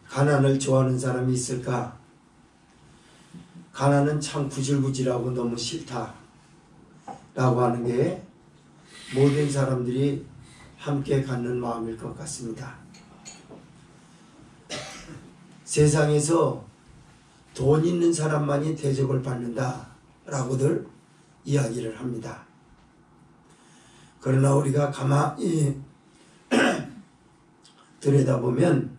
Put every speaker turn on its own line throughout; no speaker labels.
가난을 좋아하는 사람이 있을까? 가난은 참 구질구질하고 너무 싫다 라고 하는 게 모든 사람들이 함께 갖는 마음일 것 같습니다. 세상에서 돈 있는 사람만이 대접을 받는다 라고들 이야기를 합니다. 그러나 우리가 가만히 들여다보면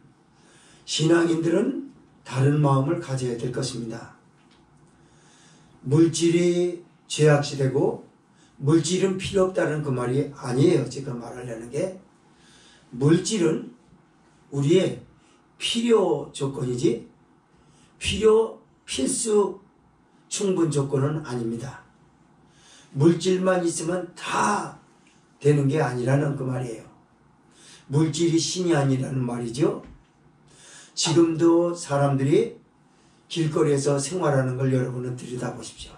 신앙인들은 다른 마음을 가져야 될 것입니다. 물질이 죄악시되고 물질은 필요 없다는 그 말이 아니에요. 지금 말하려는 게 물질은 우리의 필요 조건이지 필수 충분 조건은 아닙니다. 물질만 있으면 다 되는 게 아니라는 그 말이에요. 물질이 신이 아니라는 말이죠. 지금도 사람들이 길거리에서 생활하는 걸 여러분은 들여다보십시오.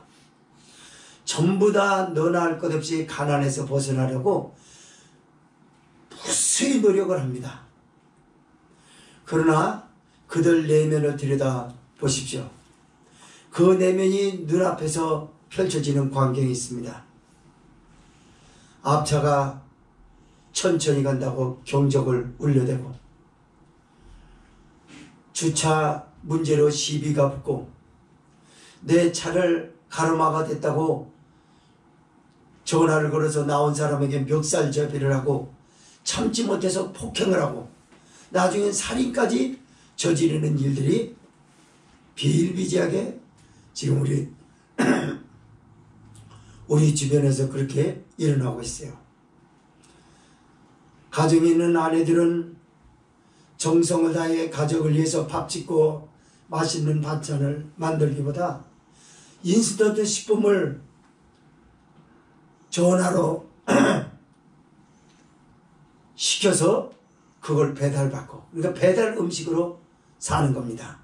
전부 다 너나 할 것 없이 가난에서 벗어나려고 무수히 노력을 합니다. 그러나 그들 내면을 들여다보십시오. 그 내면이 눈앞에서 펼쳐지는 광경이 있습니다. 앞차가 천천히 간다고 경적을 울려대고 주차 문제로 시비가 붙고 내 차를 가로막아 댔다고 전화를 걸어서 나온 사람에게 멱살잡이를 하고 참지 못해서 폭행을 하고 나중엔 살인까지 저지르는 일들이 비일비재하게 지금 우리 주변에서 그렇게 일어나고 있어요. 가정에 있는 아내들은 정성을 다해 가족을 위해서 밥 짓고 맛있는 반찬을 만들기보다 인스턴트 식품을 전화로 시켜서 그걸 배달받고, 그러니까 배달 음식으로 사는 겁니다.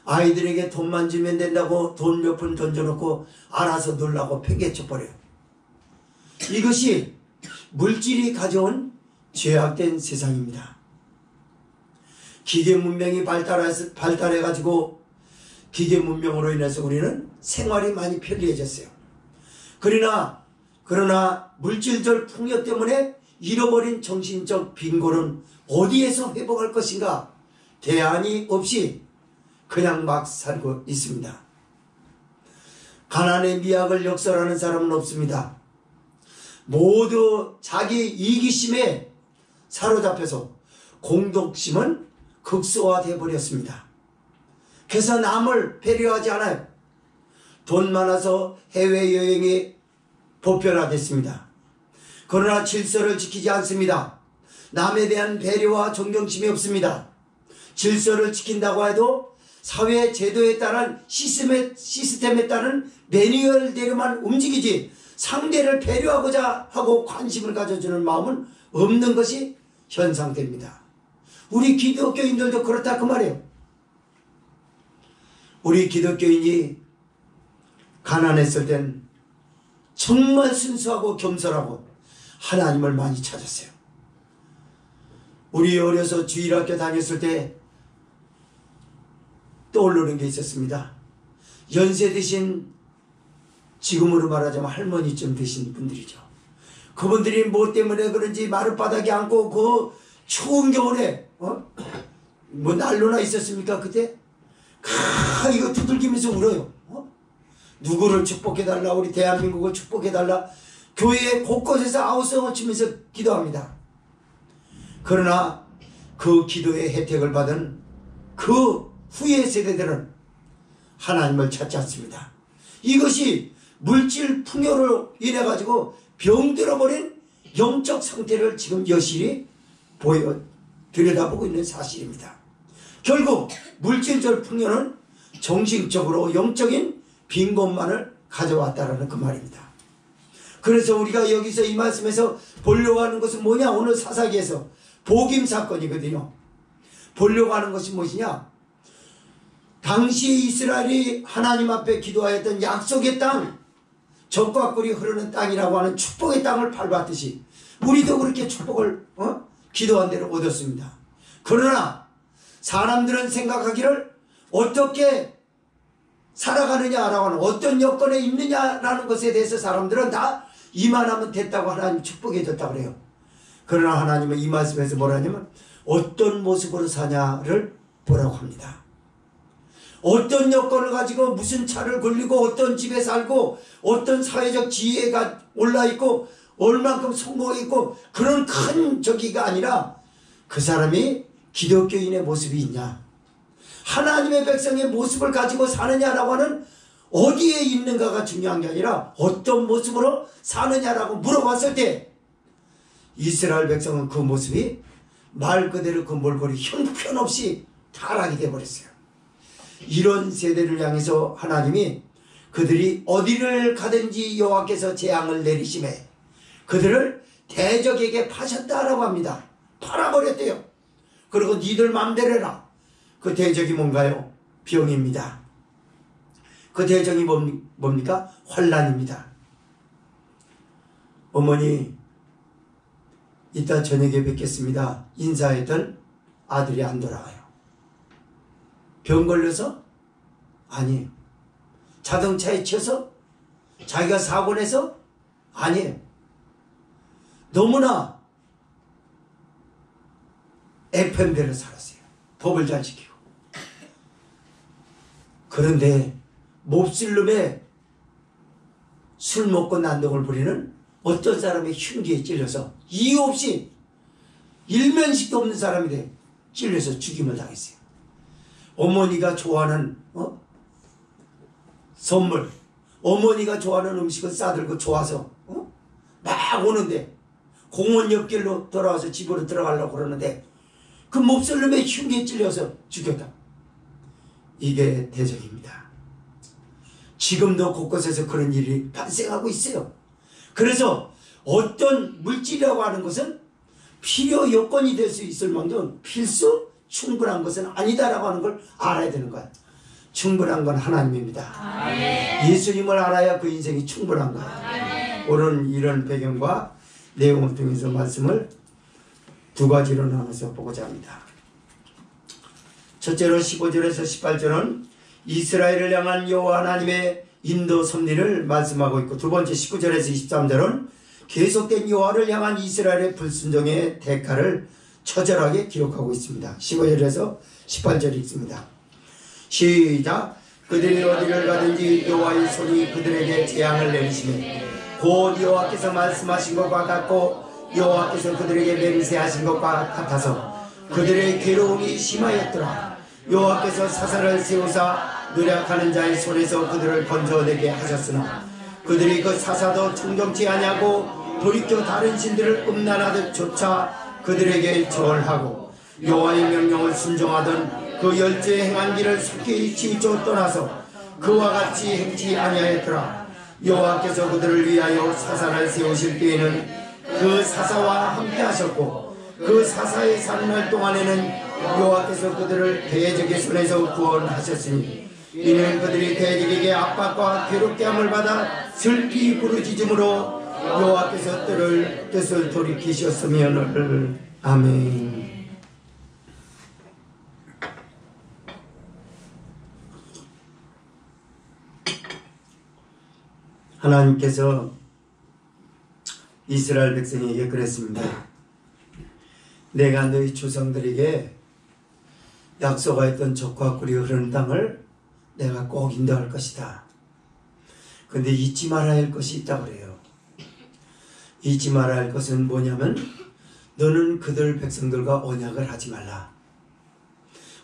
아이들에게 돈만 주면 된다고 돈 몇 푼 던져놓고 알아서 놀라고 팽개쳐버려요. 이것이 물질이 가져온 죄악된 세상입니다. 기계 문명이 발달해가지고 기계 문명으로 인해서 우리는 생활이 많이 편리해졌어요. 그러나 물질적 풍요 때문에 잃어버린 정신적 빈곤은 어디에서 회복할 것인가? 대안이 없이 그냥 막 살고 있습니다. 가난의 미학을 역설하는 사람은 없습니다. 모두 자기 이기심에 사로잡혀서 공덕심은 극소화되어 버렸습니다. 그래서 남을 배려하지 않아요. 돈 많아서 해외여행이 보편화됐습니다. 그러나 질서를 지키지 않습니다. 남에 대한 배려와 존경심이 없습니다. 질서를 지킨다고 해도 사회 제도에 따른 시스템에 따른 매뉴얼대로만 움직이지 상대를 배려하고자 하고 관심을 가져주는 마음은 없는 것이 현상됩니다. 우리 기독교인들도 그렇다 그 말이에요. 우리 기독교인이 가난했을 땐 정말 순수하고 겸손하고 하나님을 많이 찾았어요. 우리 어려서 주일학교 다녔을 때 떠오르는 게 있었습니다. 연세 드신, 지금으로 말하자면 할머니쯤 되신 분들이죠. 그분들이 뭐 때문에 그런지 마룻바닥에 앉고 그 추운 겨울에 뭐 난로나 있었습니까 그때? 이거 두들기면서 울어요. 누구를 축복해달라, 우리 대한민국을 축복해달라, 교회 곳곳에서 아우성을 치면서 기도합니다. 그러나 그 기도의 혜택을 받은 그 후의 세대들은 하나님을 찾지 않습니다. 이것이 물질 풍요로 인해 가지고 병들어버린 영적 상태를 지금 여실히 들여다보고 있는 사실입니다. 결국 물질적 풍요는 정신적으로 영적인 빈곤만을 가져왔다라는 그 말입니다. 그래서 우리가 여기서 이 말씀에서 보려고 하는 것은 뭐냐? 오늘 사사기에서 복임 사건이거든요. 보려고 하는 것이 무엇이냐? 당시 이스라엘이 하나님 앞에 기도하였던 약속의 땅, 젖과 꿀이 흐르는 땅이라고 하는 축복의 땅을 밟았듯이 우리도 그렇게 축복을 기도한 대로 얻었습니다. 그러나 사람들은 생각하기를 어떻게 살아가느냐라고 하는, 어떤 여건에 있느냐라는 것에 대해서 사람들은 다 이만하면 됐다고 하나님 축복해 줬다고 그래요. 그러나 하나님은 이 말씀에서 뭐라 하냐면 어떤 모습으로 사냐를 보라고 합니다. 어떤 여건을 가지고 무슨 차를 굴리고 어떤 집에 살고 어떤 사회적 지위가 올라있고 얼만큼 성공했고 그런 큰 저기가 아니라 그 사람이 기독교인의 모습이 있냐, 하나님의 백성의 모습을 가지고 사느냐라고 하는, 어디에 있는가가 중요한 게 아니라 어떤 모습으로 사느냐라고 물어봤을 때 이스라엘 백성은 그 모습이 말 그대로 그 몰골이 형편없이 타락이 되어버렸어요. 이런 세대를 향해서 하나님이 그들이 어디를 가든지 여호와께서 재앙을 내리심에 그들을 대적에게 파셨다라고 합니다. 팔아버렸대요. 그리고 니들 맘대로 해라. 그 대적이 뭔가요? 병입니다. 그 대적이 뭡니까? 환난입니다. 어머니 이따 저녁에 뵙겠습니다 인사했던 아들이 안 돌아와요. 병 걸려서? 아니에요. 자동차에 치여서? 자기가 사고 내서? 아니에요. 너무나 FM대로 살았어요. 법을 잘 지키고. 그런데 몹쓸 놈의 술 먹고 난동을 부리는 어떤 사람의 흉기에 찔려서 이유 없이 일면식도 없는 사람이 돼 찔려서 죽임을 당했어요. 어머니가 좋아하는 선물, 어머니가 좋아하는 음식을 싸들고 좋아서 막 오는데 공원 옆길로 돌아와서 집으로 들어가려고 그러는데 그 몹쓸 놈의 흉기에 찔려서 죽였다. 이게 대적입니다. 지금도 곳곳에서 그런 일이 발생하고 있어요. 그래서 어떤 물질이라고 하는 것은 필요 요건이 될 수 있을 만큼 필수 충분한 것은 아니다라고 하는 걸 알아야 되는 거야. 충분한 건 하나님입니다. 아멘. 예수님을 알아야 그 인생이 충분한 거야. 아멘. 오늘 이런 배경과 내용을 통해서 말씀을 두 가지로 나눠서 보고자 합니다. 첫째로 15절에서 18절은 이스라엘을 향한 여호와 하나님의 인도 섭리를 말씀하고 있고, 두 번째 19절에서 23절은 계속된 여호와를 향한 이스라엘의 불순종의 대가를 처절하게 기록하고 있습니다. 15절에서 18절이 있습니다. 시작. 그들이 어디를 가든지 여호와의 손이 그들에게 재앙을 내리시매 곧 여호와께서 말씀하신 것과 같고 여호와께서 그들에게 맹세하신 것과 같아서 그들의 괴로움이 심하였더라. 여호와께서 사사를 세우사 노력하는 자의 손에서 그들을 건져내게 하셨으나 그들이 그 사사도 청정치 아니하고 돌이켜 다른 신들을 음란하듯 조차 그들에게 절하고 여호와의 명령을 순종하던 그 열조의 행한 길을 속히 치우쳐 떠나서 그와 같이 행치 아니하였더라. 여호와께서 그들을 위하여 사사를 세우실 때에는 그 사사와 함께 하셨고 그 사사의 사는 날 동안에는 여호와께서 그들을 대적의 손에서 구원하셨으니 이는 그들이 대적에게 압박과 괴롭게 함을 받아 슬피 부르짖음으로 여호와께서 뜻을 돌이키셨으면. 아멘. 하나님께서 이스라엘 백성에게 그랬습니다. 내가 너희 조상들에게 약속하였던 젖과 꿀이 흐르는 땅을 내가 꼭 인도할 것이다. 근데 잊지 말아야 할 것이 있다고 그래요. 잊지 말아야 할 것은 뭐냐면 너는 그들 백성들과 언약을 하지 말라.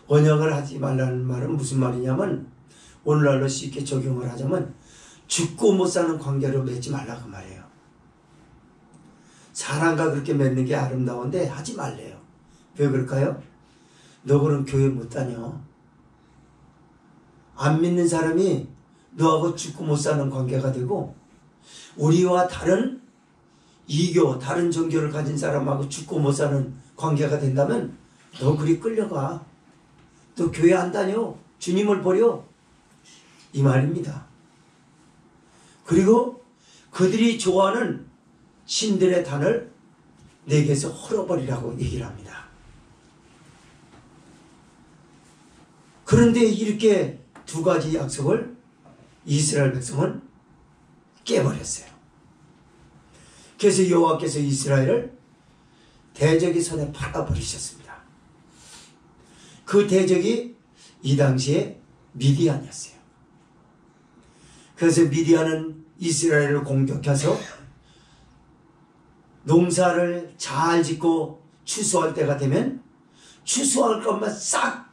언약을 하지 말라는 말은 무슨 말이냐면 오늘날로 쉽게 적용을 하자면 죽고 못 사는 관계로 맺지 말라 그 말이에요. 사람과 그렇게 맺는 게 아름다운데 하지 말래요. 왜 그럴까요? 너 그럼 교회 못 다녀. 안 믿는 사람이 너하고 죽고 못 사는 관계가 되고 우리와 다른 이교, 다른 종교를 가진 사람하고 죽고 못 사는 관계가 된다면 너 그리 끌려가. 너 교회 안 다녀. 주님을 버려. 이 말입니다. 그리고 그들이 좋아하는 신들의 단을 내게서 헐어버리라고 얘기를 합니다. 그런데 이렇게 두 가지 약속을 이스라엘 백성은 깨버렸어요. 그래서 여호와께서 이스라엘을 대적의 손에 팔아버리셨습니다. 그 대적이 이 당시에 미디안이었어요. 그래서 미디안은 이스라엘을 공격해서 농사를 잘 짓고 추수할 때가 되면 추수할 것만 싹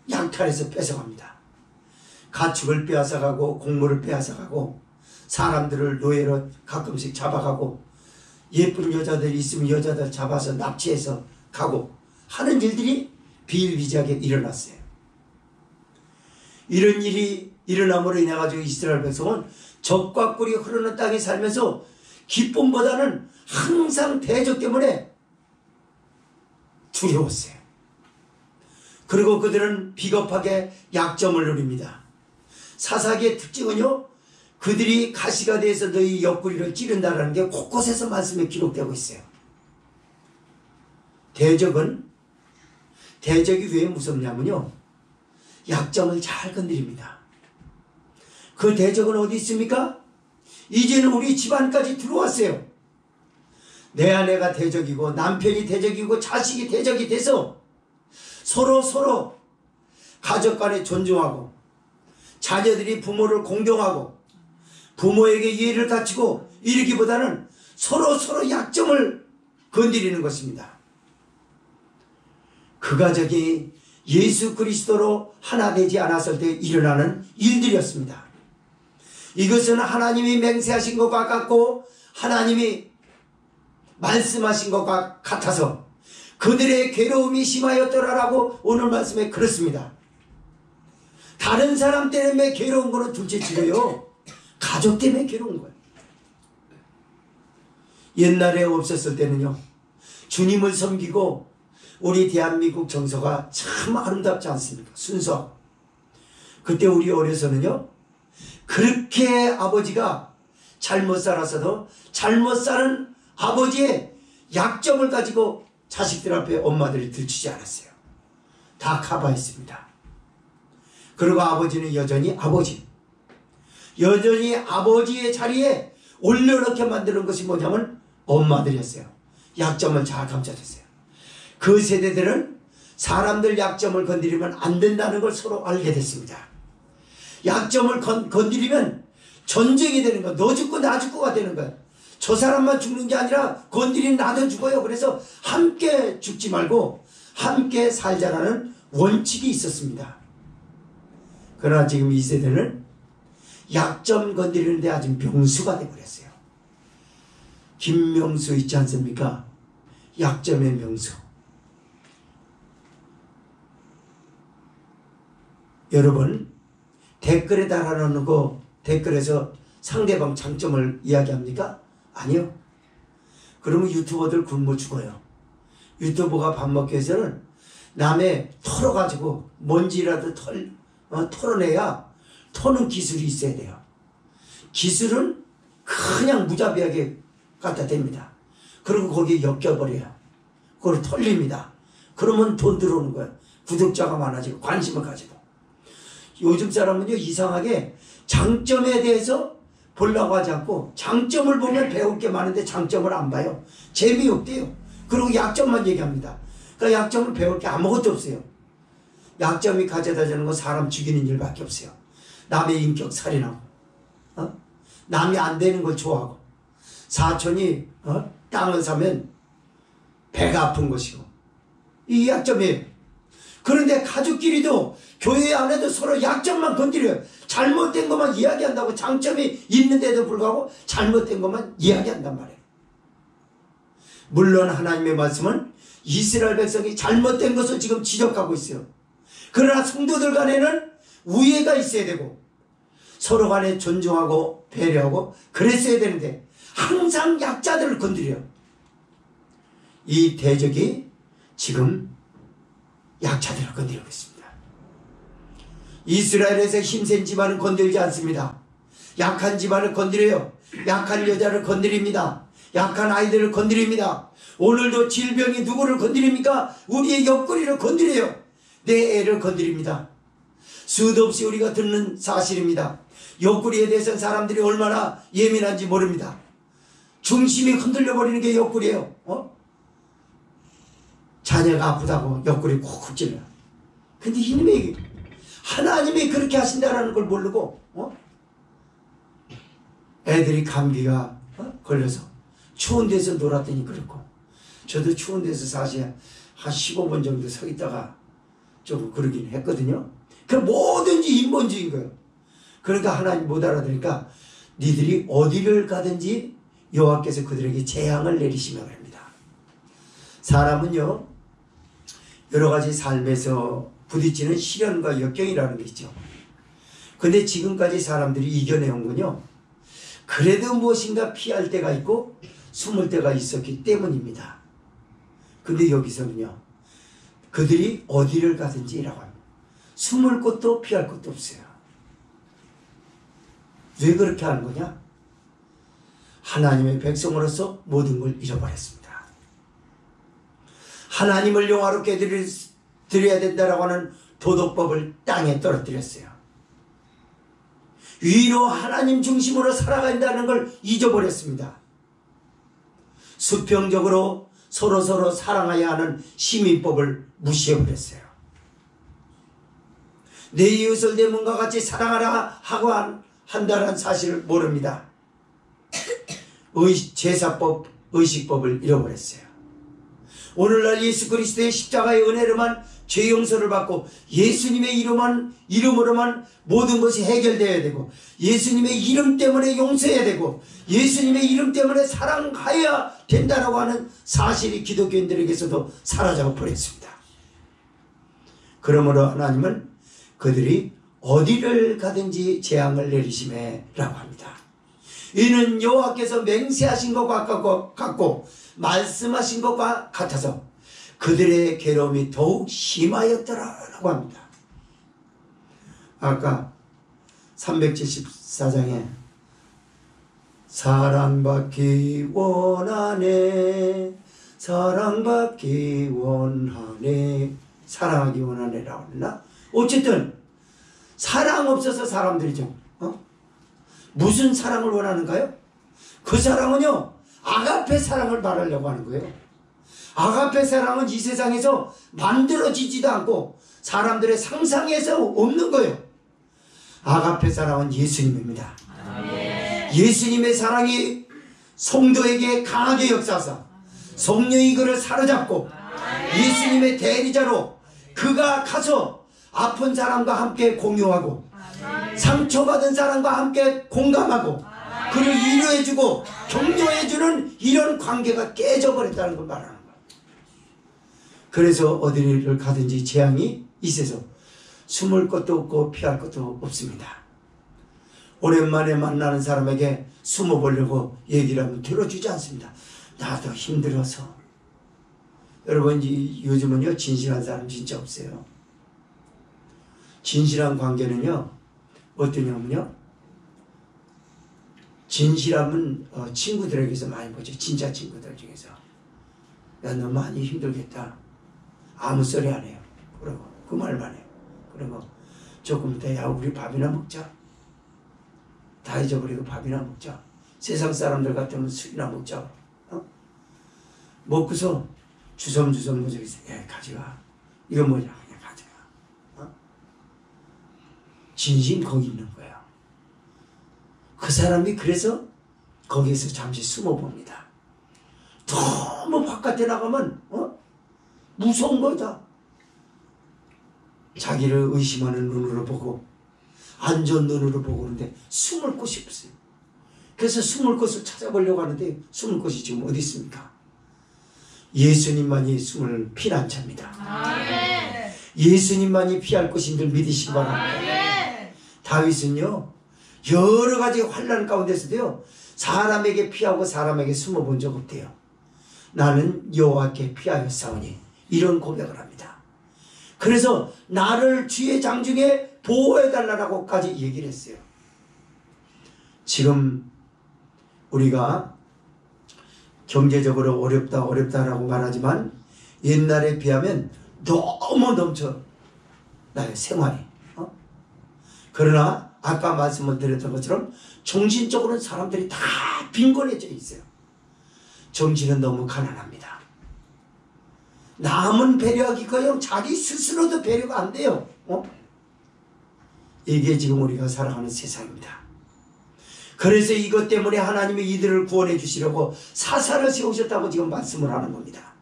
양탈해서 뺏어갑니다. 가축을 빼앗아가고 곡물을 빼앗아가고 사람들을 노예로 가끔씩 잡아가고 예쁜 여자들이 있으면 여자들 잡아서 납치해서 가고 하는 일들이 비일비재하게 일어났어요. 이런 일이 일어남으로 인해 가지고 이스라엘 백성은 적과 꿀이 흐르는 땅에 살면서 기쁨보다는 항상 대적 때문에 두려웠어요. 그리고 그들은 비겁하게 약점을 누립니다. 사사기의 특징은요, 그들이 가시가 돼서 너희 옆구리를 찌른다는 게 곳곳에서 말씀에 기록되고 있어요. 대적이 왜 무섭냐면요, 약점을 잘 건드립니다. 그 대적은 어디 있습니까? 이제는 우리 집안까지 들어왔어요. 내 아내가 대적이고 남편이 대적이고 자식이 대적이 돼서 서로 가족 간에 존중하고 자녀들이 부모를 공경하고 부모에게 이해를 갖추고 이러기보다는 서로 약점을 건드리는 것입니다. 그 가족이 예수 그리스도로 하나 되지 않았을 때 일어나는 일들이었습니다. 이것은 하나님이 맹세하신 것과 같고 하나님이 말씀하신 것과 같아서 그들의 괴로움이 심하였더라라고 오늘 말씀에 그렇습니다. 다른 사람 때문에 괴로운 거는 둘째치고요, 가족 때문에 괴로운 거예요. 옛날에 없었을 때는요, 주님을 섬기고 우리 대한민국 정서가 참 아름답지 않습니까? 순수하고. 그때 우리 어려서는요, 그렇게 아버지가 잘못 살았어도 잘못 사는 아버지의 약점을 가지고 자식들 앞에 엄마들이 들추지 않았어요. 다 커버했습니다. 그리고 아버지는 여전히 아버지의 자리에 올려놓게 만드는 것이 뭐냐면 엄마들이었어요. 약점을 잘 감춰줬어요. 그 세대들은 사람들 약점을 건드리면 안 된다는 걸 서로 알게 됐습니다. 약점을 건드리면 전쟁이 되는 거야. 너 죽고 나 죽고가 되는 거야. 저 사람만 죽는 게 아니라 건드리는 나도 죽어요. 그래서 함께 죽지 말고 함께 살자라는 원칙이 있었습니다. 그러나 지금 이 세대는 약점 건드리는데 아주 명수가 되어버렸어요. 김명수 있지 않습니까? 약점의 명수. 여러분, 댓글에 달아놓는 거 댓글에서 상대방 장점을 이야기합니까? 아니요. 그러면 유튜버들 굶어 죽어요. 유튜버가 밥 먹기 위해서는 남의 털어가지고 먼지라도 털어내야 터는 기술이 있어야 돼요. 기술은 그냥 무자비하게 갖다 댑니다. 그리고 거기에 엮여버려요. 그걸 털립니다. 그러면 돈 들어오는 거예요. 구독자가 많아지고 관심을 가지고. 요즘 사람은요, 이상하게 장점에 대해서 보려고 하지 않고 장점을 보면 배울 게 많은데 장점을 안 봐요. 재미없대요. 그리고 약점만 얘기합니다. 그러니까 약점을 배울 게 아무것도 없어요. 약점이 가져다 주는 건 사람 죽이는 일밖에 없어요. 남의 인격 살인하고, 남이 안 되는 걸 좋아하고, 사촌이 땅을 사면 배가 아픈 것이고, 이 약점이에요. 그런데 가족끼리도 교회 안에도 서로 약점만 건드려요. 잘못된 것만 이야기한다고. 장점이 있는데도 불구하고 잘못된 것만 이야기한단 말이에요. 물론 하나님의 말씀은 이스라엘 백성이 잘못된 것을 지금 지적하고 있어요. 그러나 성도들 간에는 우애가 있어야 되고 서로 간에 존중하고 배려하고 그랬어야 되는데 항상 약자들을 건드려요. 이 대적이 지금 약자들을 건드리고 있습니다. 이스라엘에서 힘센 집안은 건들지 않습니다. 약한 집안을 건드려요. 약한 여자를 건드립니다. 약한 아이들을 건드립니다. 오늘도 질병이 누구를 건드립니까? 우리의 옆구리를 건드려요. 내 애를 건드립니다. 수도 없이 우리가 듣는 사실입니다. 옆구리에 대해서는 사람들이 얼마나 예민한지 모릅니다. 중심이 흔들려 버리는 게 옆구리예요. 자녀가 아프다고 옆구리 콕콕 찔러. 근데 하나님이 그렇게 하신다는 걸 모르고 애들이 감기가 걸려서 추운 데서 놀았더니 그렇고, 저도 추운 데서 사실 한 15분 정도 서 있다가 좀 그러긴 했거든요. 그 뭐든지 인본주의인 거예요. 그러니까 하나님 못 알아들으니까 니들이 어디를 가든지 여호와께서 그들에게 재앙을 내리시며 그럽니다. 사람은요, 여러 가지 삶에서 부딪히는 시련과 역경이라는 게 있죠. 근데 지금까지 사람들이 이겨내온 건요, 그래도 무엇인가 피할 때가 있고 숨을 때가 있었기 때문입니다. 근데 여기서는요, 그들이 어디를 가든지라고 합니다. 숨을 곳도 피할 곳도 없어요. 왜 그렇게 하는 거냐? 하나님의 백성으로서 모든 걸 잃어버렸습니다. 하나님을 영화롭게 드려야 된다라고 하는 도덕법을 땅에 떨어뜨렸어요. 위로 하나님 중심으로 살아간다는 걸 잊어버렸습니다. 수평적으로 서로 사랑해야 하는 시민법을 무시해버렸어요. 내 이웃을 내 몸과 같이 사랑하라 하고 한다는 사실을 모릅니다. 제사법, 의식법을 잃어버렸어요. 오늘날 예수 그리스도의 십자가의 은혜로만 죄 용서를 받고 예수님의 이름으로만 모든 것이 해결되어야 되고, 예수님의 이름 때문에 용서해야 되고, 예수님의 이름 때문에 사랑해야 된다라고 하는 사실이 기독교인들에게서도 사라져 버렸습니다. 그러므로 하나님은 그들이 어디를 가든지 재앙을 내리심에라고 합니다. 이는 여호와께서 맹세하신 것과 같고 말씀하신 것과 같아서 그들의 괴로움이 더욱 심하였더라라고 합니다. 아까 374장에 사랑받기 원하네, 사랑받기 원하네, 사랑하기 원하네라고 했나? 어쨌든 사랑 없어서 사람들이죠. 무슨 사랑을 원하는가요? 그 사랑은요, 아가페 사랑을 말하려고 하는 거예요. 아가페 사랑은 이 세상에서 만들어지지도 않고 사람들의 상상에서 없는 거예요. 아가페 사랑은 예수님입니다. 예수님의 사랑이 성도에게 강하게 역사하사 성령이 그를 사로잡고 예수님의 대리자로 그가 가서 아픈 사람과 함께 공유하고 상처받은 사람과 함께 공감하고 그를 위로해주고 격려해주는 이런 관계가 깨져버렸다는 걸 말하는 거예요. 그래서 어디를 가든지 재앙이 있어서 숨을 것도 없고 피할 것도 없습니다. 오랜만에 만나는 사람에게 숨어보려고 얘기를 하면 들어주지 않습니다. 나도 힘들어서. 여러분, 요즘은요, 진실한 사람 진짜 없어요. 진실한 관계는요, 어떠냐면요, 진실함은 친구들에게서 많이 보죠. 진짜 친구들 중에서. 야, 너 많이 힘들겠다. 아무 소리 안 해요. 그러고 그 말만 해요. 그리고 조금 이따 야, 우리 밥이나 먹자. 다 잊어버리고 밥이나 먹자. 세상 사람들 같으면 술이나 먹자. 먹고서 주섬주섬 모자기서 야, 가져가. 이거 뭐냐? 그냥 가져가. 진심 거기 있는 거야. 그 사람이 그래서 거기에서 잠시 숨어봅니다. 너무 바깥에 나가면 무서운 거다. 자기를 의심하는 눈으로 보고 안 좋은 눈으로 보고 그러는데 숨을 곳이 없어요. 그래서 숨을 곳을 찾아보려고 하는데 숨을 곳이 지금 어디 있습니까? 예수님만이 숨을 피난처입니다. 아멘. 예수님만이 피할 곳인 줄 믿으시기 바랍니다. 아멘. 다윗은요, 여러 가지 환난 가운데서도요, 사람에게 피하고 사람에게 숨어본 적 없대요. 나는 여호와께 피하였사오니, 이런 고백을 합니다. 그래서 나를 주의 장중에 보호해달라고까지 얘기를 했어요. 지금 우리가 경제적으로 어렵다라고 말하지만 옛날에 비하면 너무 넘쳐 나의 생활이. 그러나 아까 말씀을 드렸던 것처럼 정신적으로는 사람들이 다 빈곤해져 있어요. 정신은 너무 가난합니다. 남은 배려하기가요 자기 스스로도 배려가 안 돼요. 이게 지금 우리가 살아가는 세상입니다. 그래서 이것 때문에 하나님이 이들을 구원해 주시려고 사사를 세우셨다고 지금 말씀을 하는 겁니다.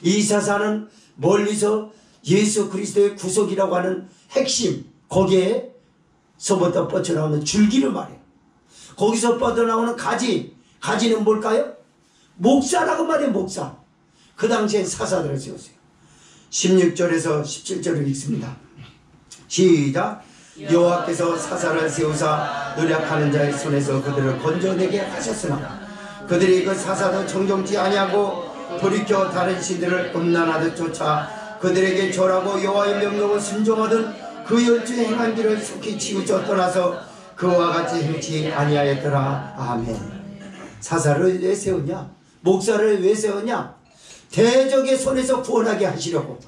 이 사사는 멀리서 예수 그리스도의 구속이라고 하는 핵심, 거기에서부터 뻗쳐나오는 줄기를 말해요. 거기서 뻗어나오는 가지는 뭘까요? 목사라고 말해요. 목사. 그 당시엔 사사들을 세웠어요. 16절에서 17절을 읽습니다. 시작. 여호와께서 사사를 세우사 노력하는 자의 손에서 그들을 건져내게 하셨으나 그들이 그 사사도 정정지 아니하고 돌이켜 다른 신들을 음란하듯 쫓아 그들에게 절하고 여호와의 명령을 순종하던 그 열주의 행한 길을 속히 치우쳐 떠나서 그와 같이 행치 아니하였더라. 아멘. 사사를 왜 세우냐? 목사를 왜 세우냐? 대적의 손에서 구원하게 하시려고.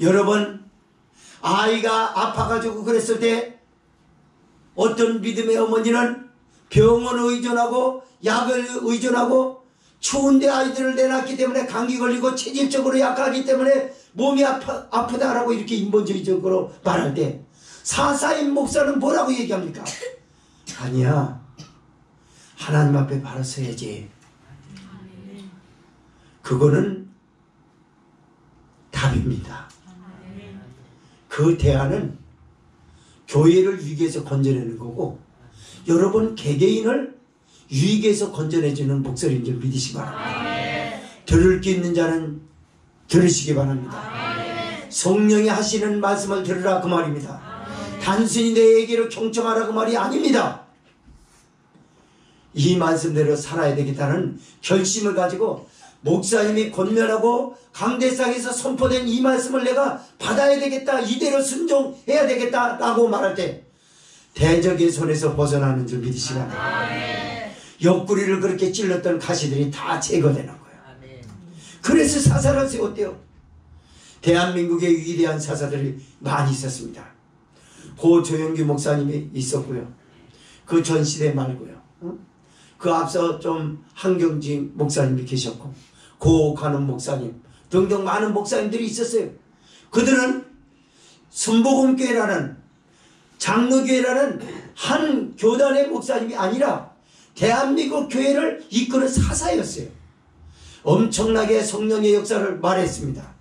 여러분, 아이가 아파가지고 그랬을 때 어떤 믿음의 어머니는 병원을 의존하고 약을 의존하고 추운데 아이들을 내놨기 때문에 감기 걸리고 체질적으로 약하기 때문에 몸이 아프다라고 이렇게 인본주의적으로 말할 때 사사인 목사는 뭐라고 얘기합니까? 아니야, 하나님 앞에 바로 서야지. 그거는 답입니다. 그 대안은 교회를 위기에서 건져내는 거고 여러분 개개인을 위기에서 건져내주는 목소리인 줄 믿으시기 바랍니다. 들을 게 있는 자는 들으시기 바랍니다. 성령이 하시는 말씀을 들으라 그 말입니다. 단순히 내 얘기를 경청하라 그 말이 아닙니다. 이 말씀대로 살아야 되겠다는 결심을 가지고 목사님이 권면하고 강대상에서 선포된 이 말씀을 내가 받아야 되겠다, 이대로 순종해야 되겠다 라고 말할 때 대적의 손에서 벗어나는 줄 믿으시기 바랍니다. 옆구리를 그렇게 찔렀던 가시들이 다 제거되는 거예요. 그래서 사사를 세웠대요. 대한민국에 위대한 사사들이 많이 있었습니다. 고 조영규 목사님이 있었고요. 그 전 시대 말고요. 그 앞서 좀 한경진 목사님이 계셨고 고 간원 목사님 등등 많은 목사님들이 있었어요. 그들은 순복음교회라는 장로교회라는 한 교단의 목사님이 아니라 대한민국 교회를 이끄는 사사였어요. 엄청나게 성령의 역사를 말했습니다.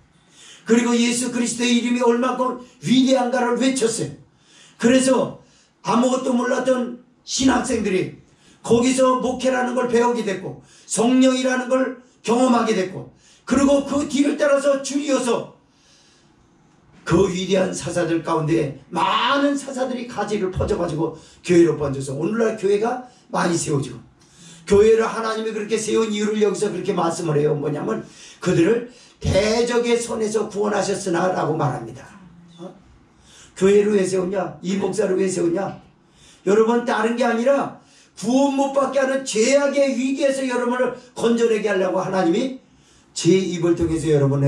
그리고 예수 그리스도의 이름이 얼마큼 위대한가를 외쳤어요. 그래서 아무것도 몰랐던 신학생들이 거기서 목회라는 걸 배우게 됐고 성령이라는 걸 경험하게 됐고 그리고 그 뒤를 따라서 줄이어서 그 위대한 사사들 가운데 많은 사사들이 가지를 퍼져가지고 교회로 번져서 오늘날 교회가 많이 세워지고 교회를 하나님이 그렇게 세운 이유를 여기서 그렇게 말씀을 해요. 뭐냐면 그들을 대적의 손에서 구원하셨으나 라고 말합니다. 교회를 왜 세웠냐? 이 목사를 왜 세웠냐? 여러분 다른 게 아니라 구원 못 받게 하는 죄악의 위기에서 여러분을 건져내게 하려고 하나님이 제 입을 통해서 여러분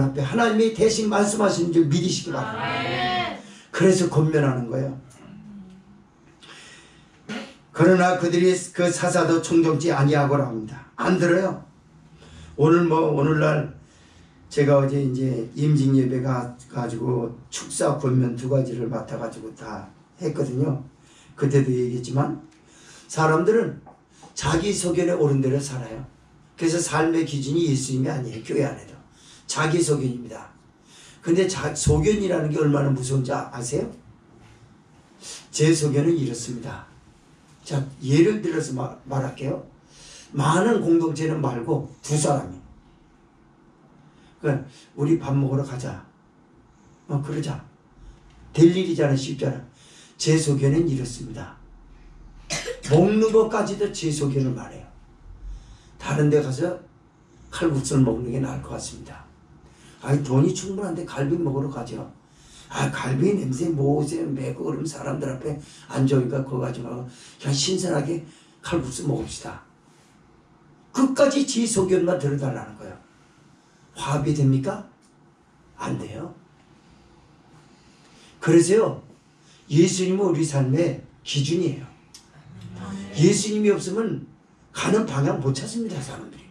앞에 하나님이 대신 말씀하시는 줄 믿으시기 바랍니다. 그래서 권면하는 거예요. 그러나 그들이 그 사사도 청정지 아니하고라 합니다. 안 들어요. 오늘날 제가 어제 이제 임직 예배 가지고 축사 권면 두 가지를 맡아가지고 다 했거든요. 그때도 얘기했지만 사람들은 자기 소견에 옳은 대로 살아요. 그래서 삶의 기준이 예수님이 아니에요. 교회 안에도 자기 소견입니다. 근데 소견이라는 게 얼마나 무서운지 아세요? 제 소견은 이렇습니다. 자, 예를 들어서 말할게요. 많은 공동체는 말고 두 사람이 그러니까 우리 밥 먹으러 가자. 그러자. 될 일이잖아. 쉽잖아. 제 소견은 이렇습니다. 먹는 것까지도 제 소견을 말해요. 다른 데 가서 칼국수를 먹는 게 나을 것 같습니다. 아니 돈이 충분한데 갈비 먹으러 가죠. 아 갈비 냄새 뭐세 매고 그러면 사람들 앞에 안 좋으니까 그거 가지고 그냥 신선하게 칼국수 먹읍시다. 끝까지 제 소견만 들어달라는 거예요. 화합이 됩니까? 안 돼요. 그래서요, 예수님은 우리 삶의 기준이에요. 예수님이 없으면 가는 방향 못 찾습니다, 사람들이.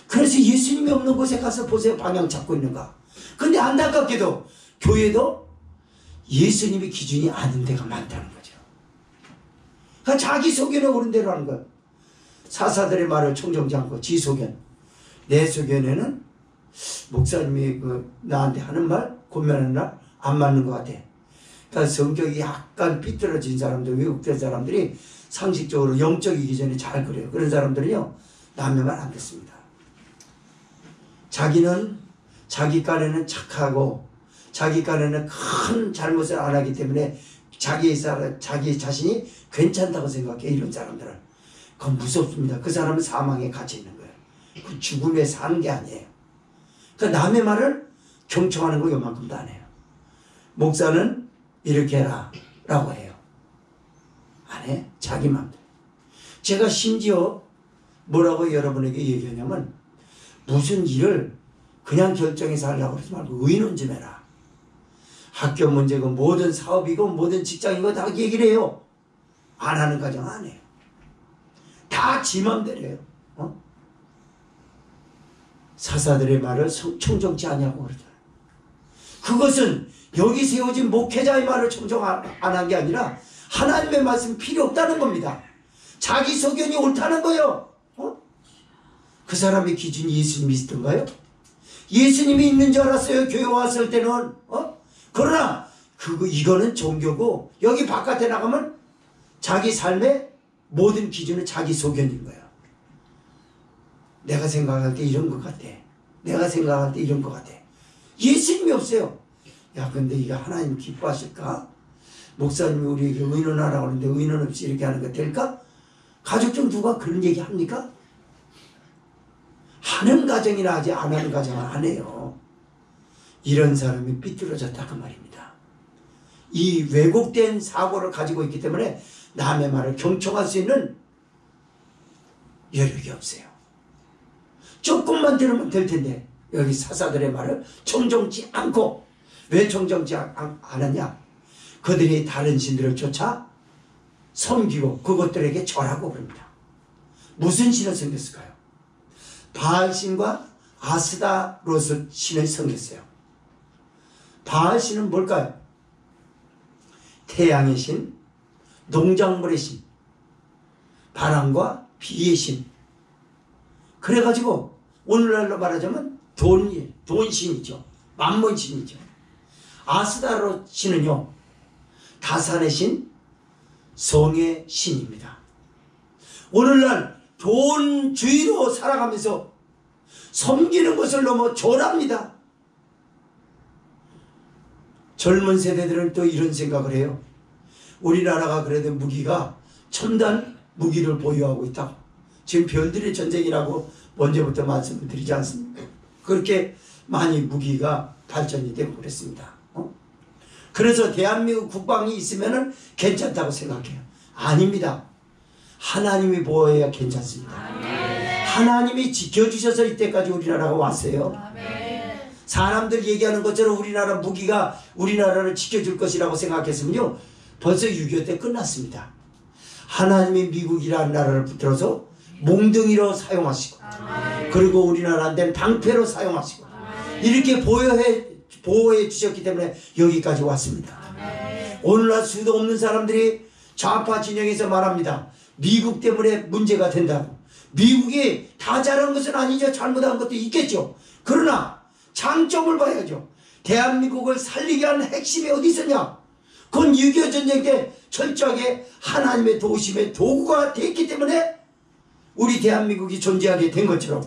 그래서 예수님이 없는 곳에 가서 보세요, 방향 찾고 있는가. 근데 안타깝게도 교회도 예수님이 기준이 아닌 데가 많다는 거죠. 그러니까 자기 소견에 옳은 대로 하는 거예요. 사사들의 말을 청정지 않고 지 소견. 내 소견에는 목사님이 나한테 하는 말, 고면하는 안 맞는 것 같아. 그러니까 성격이 약간 삐뚤어진 사람들, 외국된 사람들이 상식적으로 영적이기 전에 잘 그래요. 그런 사람들은요, 남의 말 안 듣습니다. 자기는 자기 간에는 착하고 자기 간에는 큰 잘못을 안 하기 때문에 자기 자신이 괜찮다고 생각해. 이런 사람들은 그건 무섭습니다. 그 사람은 사망에 갇혀 있는 거예요. 그 죽음에 사는 게 아니에요. 그러니까 남의 말을 경청하는 거 요만큼도 안 해요. 목사는 이렇게 해라 라고 해요. 안 해. 자기 마음대로. 제가 심지어 뭐라고 여러분에게 얘기하냐면, 무슨 일을 그냥 결정해서 하려고 그러지 말고 의논 좀 해라. 학교 문제고 모든 사업이고 모든 직장이고 다 얘기를 해요. 안 하는 가정 안 해요. 다 지 맘대로 해요. 사사들의 말을 청정치 않냐고 그러잖아요. 그것은 여기 세워진 목회자의 말을 청정 안 한 게 아니라 하나님의 말씀 필요 없다는 겁니다. 자기 소견이 옳다는 거예요. 그 사람의 기준이 예수님이 있던가요? 예수님이 있는 줄 알았어요, 교회 왔을 때는. 그러나 이거는 종교고, 여기 바깥에 나가면 자기 삶의 모든 기준은 자기 소견인 거예요. 내가 생각할 때 이런 것 같아. 내가 생각할 때 이런 것 같아. 예수님이 없어요. 야, 근데 이거 하나님 기뻐하실까? 목사님이 우리에게 의논하라고 하는데 의논 없이 이렇게 하는 거 될까? 가족 중 누가 그런 얘기 합니까? 하는 가정이나 하지 안 하는 가정은 안 해요. 이런 사람이 삐뚤어졌다 그 말입니다. 이 왜곡된 사고를 가지고 있기 때문에 남의 말을 경청할 수 있는 여력이 없어요. 조금만 들으면 될 텐데 여기 사사들의 말을 청정치 않고, 왜 청정치 않았냐? 그들이 다른 신들을 쫓아 섬기고 그것들에게 절하고 그럽니다. 무슨 신을 섬겼을까요? 바알신과 아스다로스 신을 섬겼어요. 바알신은 뭘까요? 태양의 신, 농작물의 신, 바람과 비의 신. 그래가지고 오늘날로 말하자면 돈신이죠. 만몬신이죠. 아스다로 신은요, 다산의 신, 성의 신입니다. 오늘날 돈주의로 살아가면서 섬기는 것을 넘어 졸합니다. 젊은 세대들은 또 이런 생각을 해요. 우리나라가 그래도 무기가 첨단 무기를 보유하고 있다. 지금 별들의 전쟁이라고 먼저부터 말씀을 드리지 않습니까? 그렇게 많이 무기가 발전이 되고 그랬습니다. 그래서 대한민국 국방이 있으면 괜찮다고 생각해요. 아닙니다. 하나님이 보호해야 괜찮습니다. 하나님이 지켜주셔서 이때까지 우리나라가 왔어요. 사람들 얘기하는 것처럼 우리나라 무기가 우리나라를 지켜줄 것이라고 생각했으면요, 벌써 6.25 때 끝났습니다. 하나님이 미국이라는 나라를 붙들어서 몽둥이로 사용하시고, 그리고 우리나라한테는 방패로 사용하시고, 이렇게 보호해 주셨기 때문에 여기까지 왔습니다. 오늘날 수도 없는 사람들이 좌파 진영에서 말합니다. 미국 때문에 문제가 된다고. 미국이 다 잘한 것은 아니죠. 잘못한 것도 있겠죠. 그러나 장점을 봐야죠. 대한민국을 살리게 하는 핵심이 어디 있었냐? 그건 6.25 전쟁 때 철저하게 하나님의 도우심의 도구가 됐기 때문에 우리 대한민국이 존재하게 된 것처럼,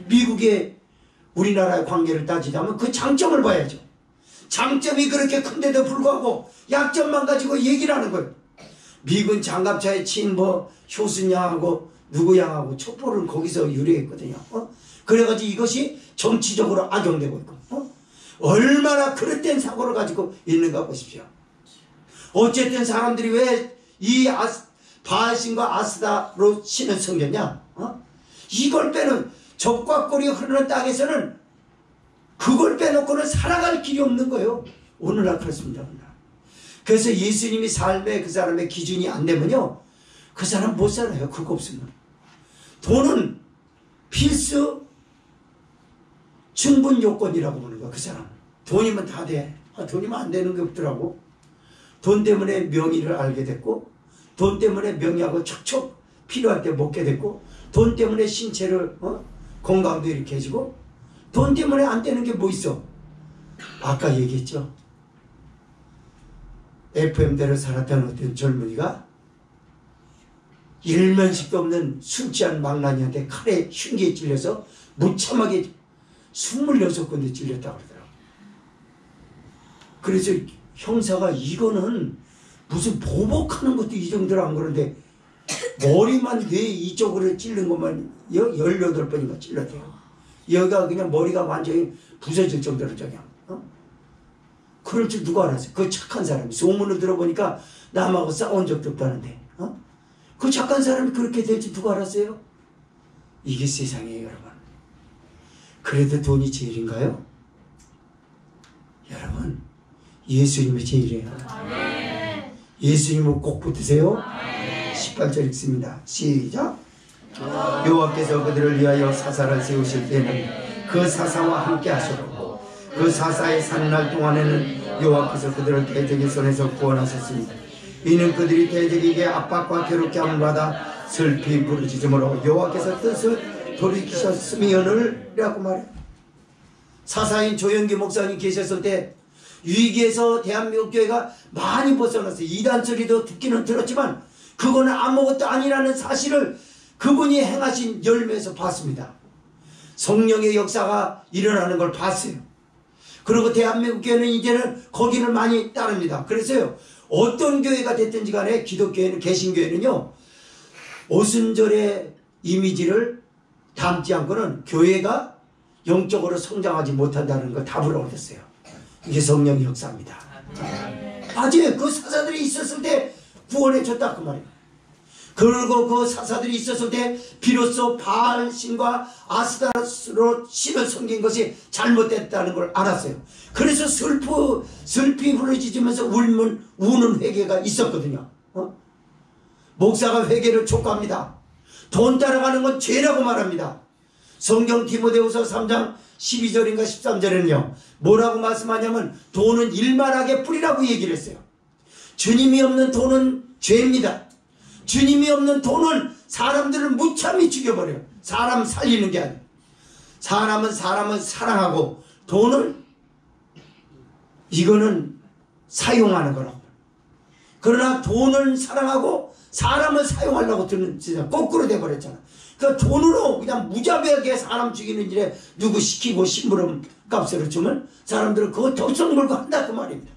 미국의 우리나라의 관계를 따지자면 그 장점을 봐야죠. 장점이 그렇게 큰데도 불구하고 약점만 가지고 얘기를 하는 거예요. 미군 장갑차에 친 효순 양하고 누구 양하고 촛불을 거기서 유래했거든요. 그래가지고 이것이 정치적으로 악용되고 있고, 얼마나 그릇된 사고를 가지고 있는가 보십시오. 어쨌든 사람들이 왜 이 바알신과 아스다로 신을 섬겼냐? 이걸 빼는, 적과 꿀이 흐르는 땅에서는 그걸 빼놓고는 살아갈 길이 없는 거예요. 오늘날 그렇습니다. 오늘날. 그래서 예수님이 삶에 그 사람의 기준이 안 되면요, 그 사람 못 살아요. 그거 없으면. 돈은 필수 충분 요건이라고 보는 거야. 그 사람 돈이면 다 돼. 돈이면 안 되는 게 없더라고. 돈 때문에 명의를 알게 됐고, 돈 때문에 명의하고 척척 필요할 때 먹게 됐고, 돈 때문에 신체를 건강도 이렇게 해주고, 돈 때문에 안 되는 게 뭐 있어? 아까 얘기했죠. FM대로 살았던 어떤 젊은이가 일면식도 없는 술 취한 망나니한테 칼에 흉기에 찔려서 무참하게 26군데 찔렸다고 그러더라고. 그래서 형사가 이거는 무슨 보복하는 것도 이 정도로 안 그런데 머리만 뇌 이쪽으로 찔른 것만 18번인가 찔렀대요. 여기가 그냥 머리가 완전히 부서질 정도로 그냥. 그럴 줄 누가 알았어요? 그 착한 사람이. 소문을 들어보니까 남하고 싸운 적도 없다는데. 그 착한 사람이 그렇게 될 줄 누가 알았어요? 이게 세상이에요, 여러분. 그래도 돈이 제일인가요? 여러분, 예수님이 제일이에요. 예수님을 꼭 붙드세요. 18절 읽습니다. 시작. 여호와께서 그들을 위하여 사사를 세우실 때는 그 사사와 함께 하셨고, 그 사사의 사는 날 동안에는 여호와께서 그들을 대적의 손에서 구원하셨으니, 이는 그들이 대적에게 압박과 괴롭게 함을 받아 슬피 부르짖음으로 여호와께서 뜻을 돌이키셨으면을 라고 말해요. 사사인 조영기 목사님 계셨을 때 위기에서 대한민국 교회가 많이 벗어났어요. 이단 소리도 듣기는 들었지만 그거는 아무것도 아니라는 사실을 그분이 행하신 열매에서 봤습니다. 성령의 역사가 일어나는 걸 봤어요. 그리고 대한민국 교회는 이제는 거기를 많이 따릅니다. 그래서요, 어떤 교회가 됐든지 간에 기독교회는, 개신교회는요, 오순절의 이미지를 담지 않고는 교회가 영적으로 성장하지 못한다는 걸 답을 얻었어요. 이게 성령의 역사입니다. 맞아요. 그 사사들이 있었을 때 구원해 줬다 그 말이에요. 그리고 그 사사들이 있었을 때 비로소 바알 신과 아스타로스로 신을 섬긴 것이 잘못됐다는 걸 알았어요. 그래서 슬피 부르짖으면서 우는 회개가 있었거든요. 목사가 회개를 촉구합니다. 돈 따라가는 건 죄라고 말합니다. 성경 디모데후서 3장 12절인가 13절에는요 뭐라고 말씀하냐면 돈은 일만하게 뿌리라고 얘기를 했어요. 주님이 없는 돈은 죄입니다. 주님이 없는 돈은 사람들을 무참히 죽여버려요. 사람 살리는 게 아니에요. 사람은 사람을 사랑하고 돈을 이거는 사용하는 거라고. 그러나 돈을 사랑하고 사람을 사용하려고 드는 진짜 거꾸로 돼버렸잖아. 그 돈으로 그냥 무자비하게 사람 죽이는 일에 누구 시키고 심부름 값으로 주면 사람들은 그거 덥석 물고 한다 그 말입니다.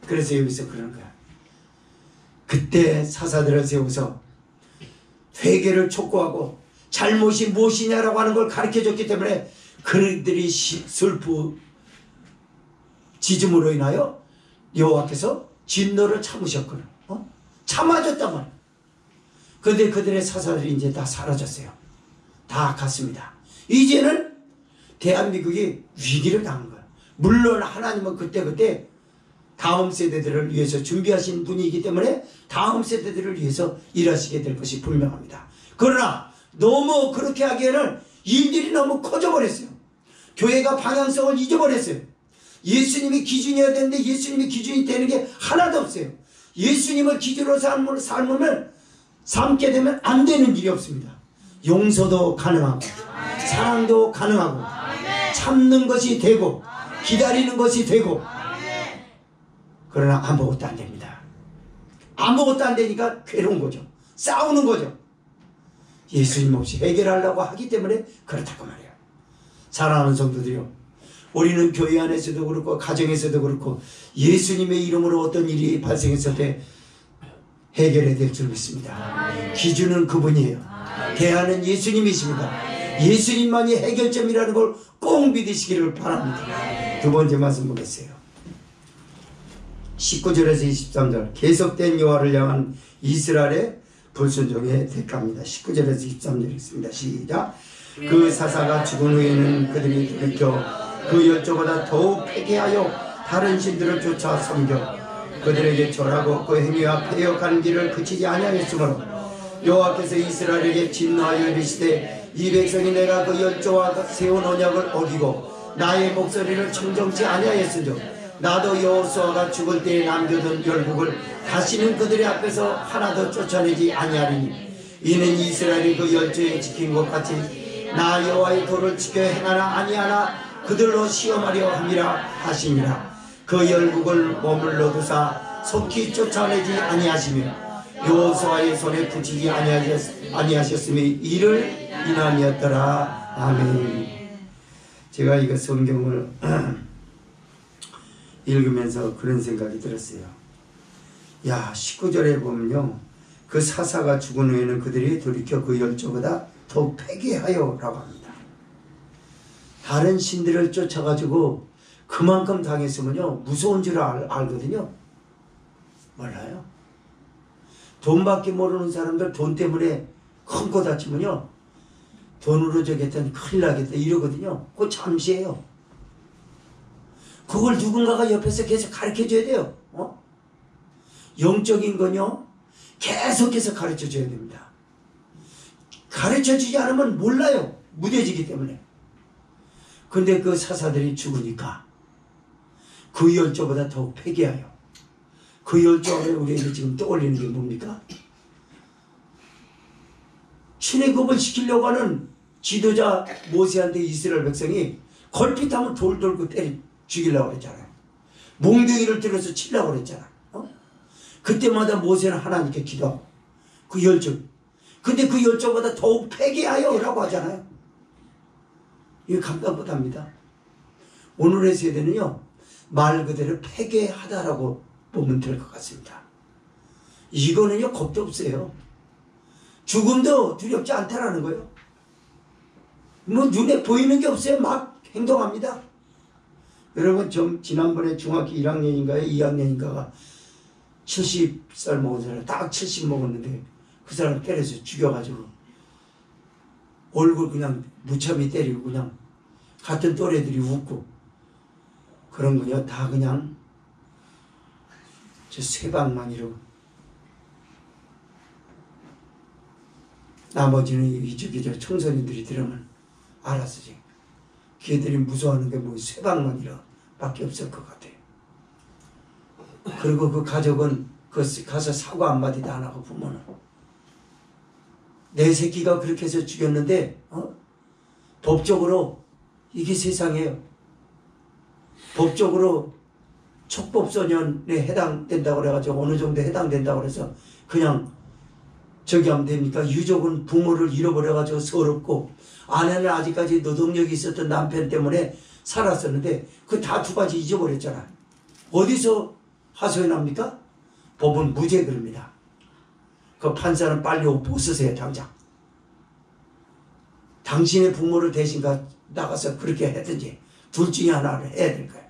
그래서 여기서 그런 거야. 그때 사사들을 세워서 회개를 촉구하고 잘못이 무엇이냐라고 하는 걸 가르쳐줬기 때문에 그들이 슬프 지짐으로 인하여 여호와께서 진노를 참으셨거든. 참아줬단 말이야. 그런데 그들의 사사들이 이제 다 사라졌어요. 다 갔습니다. 이제는 대한민국이 위기를 당한 거야. 물론 하나님은 그때 다음 세대들을 위해서 준비하신 분이기 때문에 다음 세대들을 위해서 일하시게 될 것이 분명합니다. 그러나 너무 그렇게 하기에는 일들이 너무 커져버렸어요. 교회가 방향성을 잊어버렸어요. 예수님이 기준이어야 되는데 예수님이 기준이 되는 게 하나도 없어요. 예수님을 기준으로 삼게 되면 안 되는 일이 없습니다. 용서도 가능하고 사랑도 가능하고 참는 것이 되고 기다리는 것이 되고, 그러나 아무것도 안 됩니다. 아무것도 안 되니까 괴로운 거죠. 싸우는 거죠. 예수님 없이 해결하려고 하기 때문에 그렇다고 말이에요. 사랑하는 성도들이요, 우리는 교회 안에서도 그렇고 가정에서도 그렇고 예수님의 이름으로 어떤 일이 발생했을 때 해결해야 될 줄 믿습니다. 기준은 그분이에요. 대안은 예수님이십니다. 예수님만이 해결점이라는 걸 꼭 믿으시기를 바랍니다. 두 번째 말씀 보겠어요. 19절에서 23절 계속된 여호와를 향한 이스라엘의 불순종의 대가입니다. 19절에서 23절 읽습니다. 시작. 그 사사가 죽은 후에는 그들이 돌이켜 그 열조보다 더욱 폐괴하여 다른 신들을 쫓아 섬겨 그들에게 절하고 그 행위와 패역하는 길을 그치지 아니하였으므로 여호와께서 이스라엘에게 진노하여 이르시되 이 백성이 내가 그 열조와 세운 언약을 어기고 나의 목소리를 청정치 아니하였은즉 나도 여호수아가 죽을 때에 남겨둔 열국을 다시는 그들의 앞에서 하나도 쫓아내지 아니하리니 이는 이스라엘이 그 열조에 지킨 것 같이 나 여호와의 도를 지켜 행하나 아니하나 그들로 시험하려 함이라 하시니라. 그 열국을 머물러 두사 속히 쫓아내지 아니하시며 여호수아의 손에 붙이지 아니하셨음이 이를 인함이었더라. 아멘. 제가 이거 성경을 읽으면서 그런 생각이 들었어요. 야, 19절에 보면요, 그 사사가 죽은 후에는 그들이 돌이켜 그 열조보다 더욱 패괴하여 라고 합니다. 다른 신들을 쫓아가지고 그만큼 당했으면요 무서운 줄 알거든요. 몰라요. 돈밖에 모르는 사람들 돈 때문에 큰 거 다치면요 돈으로 저겠다니 큰일 나겠다 이러거든요. 그거 잠시예요. 그걸 누군가가 옆에서 계속 가르쳐줘야 돼요. 영적인 건요 계속해서 가르쳐줘야 됩니다. 가르쳐주지 않으면 몰라요. 무뎌지기 때문에. 근데 그 사사들이 죽으니까 그 열조보다 더욱 패괴하여, 그 열조를 우리에게 지금 떠올리는 게 뭡니까? 출애굽을 시키려고 하는 지도자 모세한테 이스라엘 백성이 걸핏하면 돌 돌고 때리 죽이려고 그랬잖아요. 몽둥이를 들어서 치려고 그랬잖아. 그때마다 모세는 하나님께 기도하고 그 열조, 근데 그 열조보다 더욱 패괴하여 라고 하잖아요. 이거 감당 못합니다. 오늘의 세대는요 말 그대로 패괴하다라고 보면 될 것 같습니다. 이거는요 겁도 없어요. 죽음도 두렵지 않다라는 거예요. 뭐 눈에 보이는 게 없어요. 막 행동합니다. 여러분 좀 지난번에 중학교 1학년인가요 2학년인가가 70살 먹은 사람, 딱 70 먹었는데 그 사람 때려서 죽여가지고 얼굴 그냥 무참히 때리고 그냥 같은 또래들이 웃고 그런 거요 다 그냥 저 쇠방망이로, 나머지는 이쪽에 저 청소년들이 들으면 알았어. 지금 걔들이 무서워하는 게 뭐 쇠방망이로 밖에 없을 것 같아요. 그리고 그 가족은 가서 사과 한마디도 안 하고, 부모는 내 새끼가 그렇게 해서 죽였는데 법적으로 이게 세상이에요. 법적으로 촉법소년에 해당된다고 그래가지고 어느 정도 해당된다고 그래서 그냥 저기 하면 됩니까? 유족은 부모를 잃어버려가지고 서럽고, 아내는 아직까지 노동력이 있었던 남편 때문에 살았었는데 그 다 두 가지 잊어버렸잖아. 어디서 하소연합니까? 법은 무죄 그럽니다. 그 판사는 빨리 옷 벗으세요. 당장. 당신의 부모를 대신 나가서 그렇게 했든지 둘 중에 하나를 해야 될 거예요.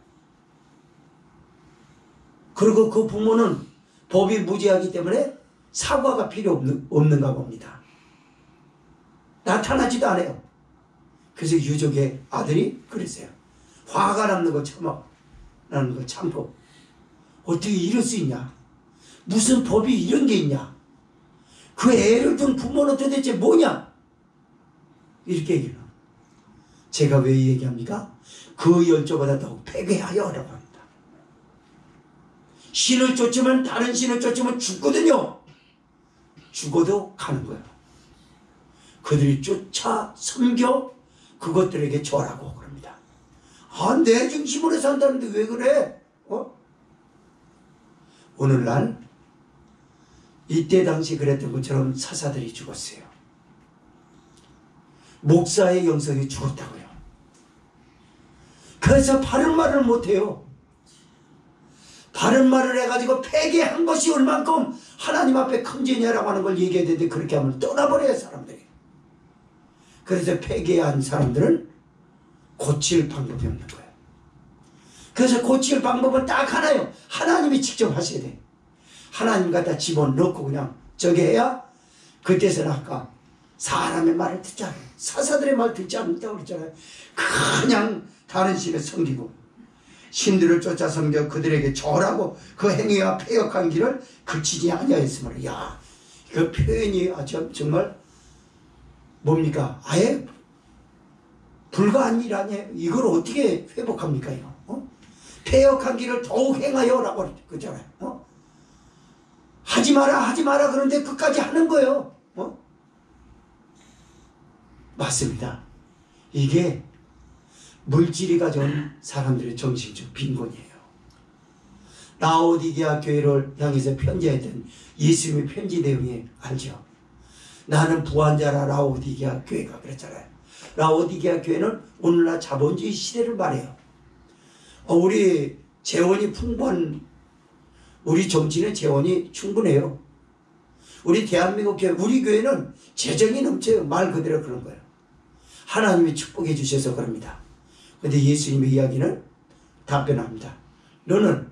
그리고 그 부모는 법이 무죄하기 때문에 사과가 필요 없는가 봅니다. 나타나지도 않아요. 그래서 유족의 아들이 그랬어요. 화가 남는 거 참아라는 거 참고, 어떻게 이럴 수 있냐? 무슨 법이 이런 게 있냐? 그 애를 둔 부모는 도대체 뭐냐? 이렇게 얘기를 합니다. 제가 왜 이 얘기합니까? 그 열조보다 더욱 패괴하여라고 합니다. 신을 쫓으면, 다른 신을 쫓으면 죽거든요. 죽어도 가는 거예요. 그들이 쫓아 섬겨 그것들에게 절하고 그럽니다. 아, 내 중심으로 산다는데 왜 그래? 오늘날 이때 당시 그랬던 것처럼 사사들이 죽었어요. 목사의 영성이 죽었다고요. 그래서 바른 말을 못해요. 바른 말을 해가지고 폐기한 것이 얼만큼 하나님 앞에 큰 죄냐라고 하는 걸 얘기해야 되는데, 그렇게 하면 떠나버려요 사람들이. 그래서 폐기한 사람들은 고칠 방법이 없는 거예요. 그래서 고칠 방법은 딱 하나요. 하나님이 직접 하셔야 돼. 하나님 갖다 집어넣고 그냥 저기 해야, 그때서는 아까 사람의 말을 듣지 않아요. 사사들의 말 듣지 않는다고 그랬잖아요. 그냥 다른 신을 섬기고 신들을 쫓아 섬겨 그들에게 절하고 그 행위와 패역한 길을 그치지 아니하였으므로. 야, 그 표현이 정말 뭡니까? 아예 불가한 일 아니에요? 이걸 어떻게 회복합니까? 이거? 패역한 길을 더욱 행하여라고 그러잖아요. 하지 마라 그런데 끝까지 하는 거예요. 맞습니다. 이게 물질이 가져온 사람들의 정신적 빈곤이에요. 라오디게아 교회를 향해서 편지했던 예수님의 편지 내용이 알죠? 나는 부한자라. 라오디게아 교회가 그랬잖아요. 라오디게아 교회는 오늘날 자본주의 시대를 말해요. 우리 재원이 풍부한, 우리 정치는 재원이 충분해요. 우리 대한민국 교회, 우리 교회는 재정이 넘쳐요. 말 그대로 그런 거예요. 하나님이 축복해 주셔서 그럽니다. 근데 예수님의 이야기는 답변합니다. 너는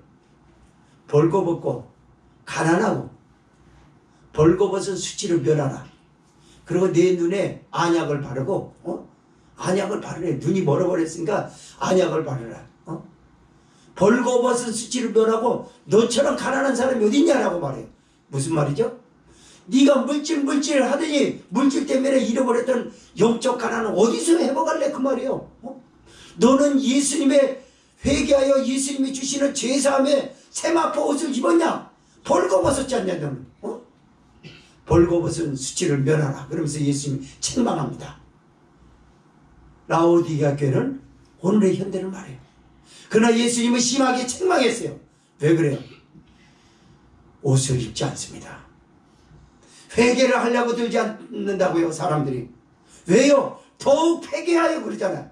벌거벗고 가난하고 벌거벗은 수치를 면하라. 그리고 내 눈에 안약을 바르고 안약을 바르래. 눈이 멀어버렸으니까 안약을 바르라. 벌거벗은 수치를 면하고 너처럼 가난한 사람이 어디 있냐라고 말해요. 무슨 말이죠? 네가 물질 하더니 물질 때문에 잃어버렸던 영적 가난은 어디서 회복할래 그 말이에요. 너는 예수님의 회개하여 예수님이 주시는 죄사함에 세마포 옷을 입었냐? 벌거벗었지 않냐 너는? 벌거벗은 수치를 면하라. 그러면서 예수님이 책망합니다. 라오디게아 교회는 오늘의 현대를 말해요. 그러나 예수님은 심하게 책망했어요. 왜 그래요? 옷을 입지 않습니다. 회개를 하려고 들지 않는다고요 사람들이. 왜요? 더욱 회개하여 그러잖아요.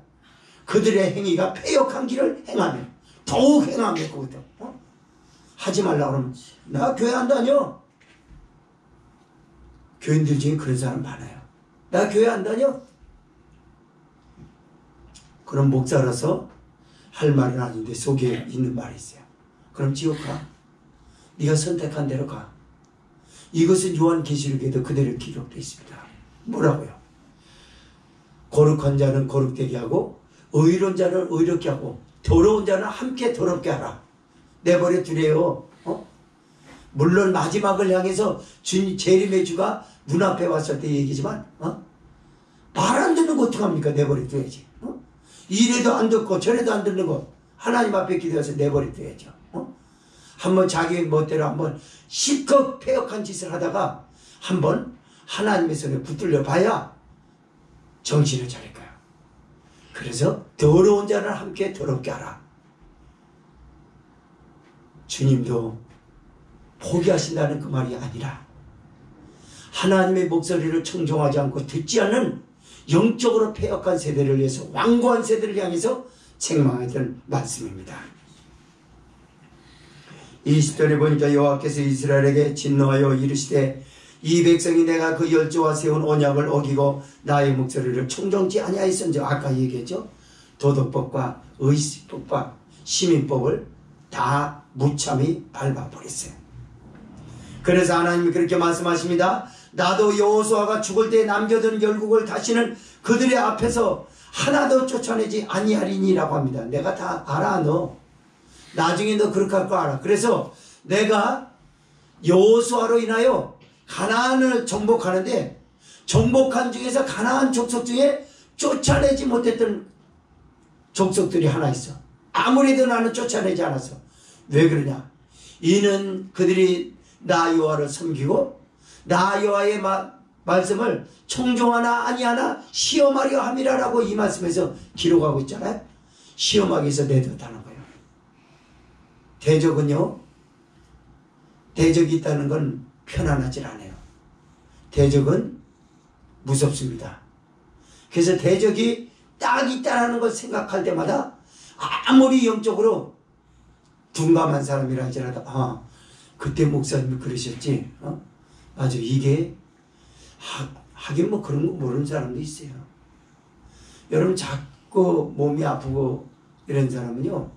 그들의 행위가 패역한 길을 행하면 더욱 행하면 그것도 하지 말라 그러면 나 교회 안 다녀. 교인들 중에 그런 사람 많아요. 나 교회 안 다녀. 그럼 목사라서 할 말은 아닌데 속에 있는 말이 있어요. 그럼 지옥 가. 네가 선택한 대로 가. 이것은 요한계시록에도 그대로 기록되어 있습니다. 뭐라고요? 거룩한 자는 거룩되게 하고 의로운 자는 의롭게 하고 더러운 자는 함께 더럽게 하라. 내버려 두래요. 물론 마지막을 향해서 재림의 주가 눈앞에 왔을 때 얘기지만 말 안 듣는 거 어떡합니까? 내버려 둬야지. 이래도 안 듣고 저래도 안 듣는 거 하나님 앞에 기도해서 내버려 둬야죠. 한번 자기 멋대로 한번 실컷 패역한 짓을 하다가 한번 하나님의 손에 붙들려 봐야 정신을 차릴 거야. 그래서 더러운 자는 함께 더럽게 하라. 주님도 포기하신다는 그 말이 아니라 하나님의 목소리를 청종하지 않고 듣지 않는 영적으로 패역한 세대를 위해서 완고한 세대를 향해서 책망했던 말씀입니다. 20절에 보니까 여호와께서 이스라엘에게 진노하여 이르시되 이 백성이 내가 그 열조와 세운 언약을 어기고 나의 목소리를 청종치 아니하였은즉 아까 얘기했죠. 도덕법과 의식법과 시민법을 다 무참히 밟아버렸어요. 그래서 하나님이 그렇게 말씀하십니다. 나도 여호수아가 죽을 때 남겨둔 열국을 다시는 그들의 앞에서 하나도 쫓아내지 아니하리니라고 합니다. 내가 다 알아. 너 나중에 너 그렇게 할 거 알아. 그래서 내가 여호수아로 인하여 가나안을 정복하는데 정복한 중에서 가나안 족속 중에 쫓아내지 못했던 족속들이 하나 있어. 아무래도 나는 쫓아내지 않았어. 왜 그러냐? 이는 그들이 나 여호와를 섬기고 나 여호와의 말씀을 청종하나 아니하나 시험하려 함이라라고 이 말씀에서 기록하고 있잖아요. 시험하기 위해서 내뒀다는 거예요. 대적은요, 대적이 있다는 건 편안하지 않아요. 대적은 무섭습니다. 그래서 대적이 딱 있다는 걸 생각할 때마다 아무리 영적으로 둔감한 사람이라 할지라도 그때 목사님이 그러셨지. 맞아. 이게 하긴 뭐 그런 거 모르는 사람도 있어요. 여러분 자꾸 몸이 아프고 이런 사람은요,